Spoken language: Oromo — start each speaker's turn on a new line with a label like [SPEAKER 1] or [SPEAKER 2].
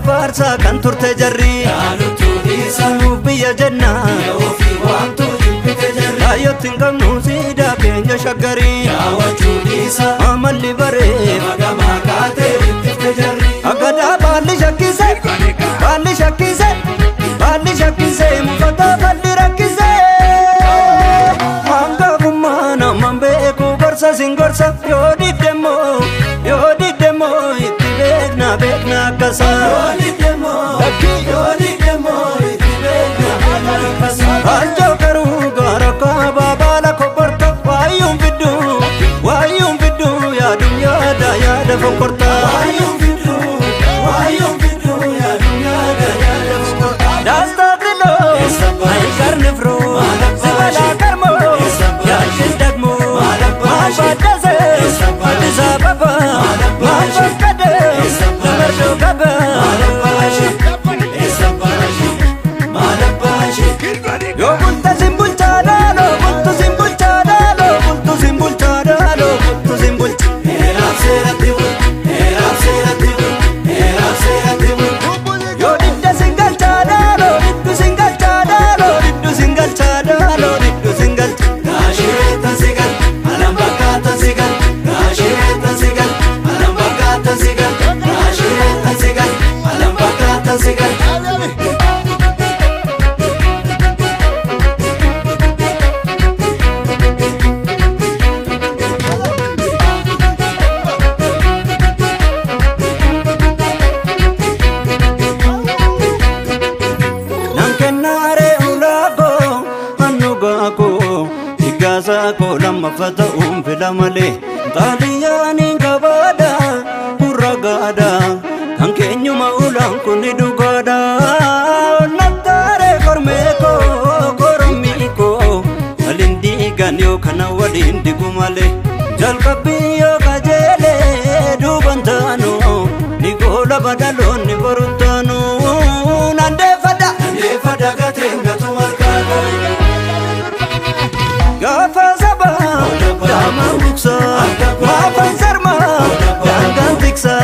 [SPEAKER 1] Farsa kan turte jarri biya janna ayo tingam nusida kenya shagari amalli bare agada bali shakise mufata bali rakise anga kumana mambe ku gorsa singorsa yodi demo itibegna kasa Anjo karu gara kaba bala koporta wayum bidu ya dunya da fokorta wayum bidu ya dunya da fokorta dasta kilo ay karne fro sala karmo ya shidagmo mabadaze adisa baba mabakade merdo gaba mafata fila male taliyani kabada uragada kan kenyu maulan kuni dugada natare kormeko koromiko alindi ganyo kana walindi gumale jalkabiyo kajele dubantano nikola badalon ni borutano nande fada gatenga tumarkada gafa Mama buksa, ma pansarma, jangan tiksa,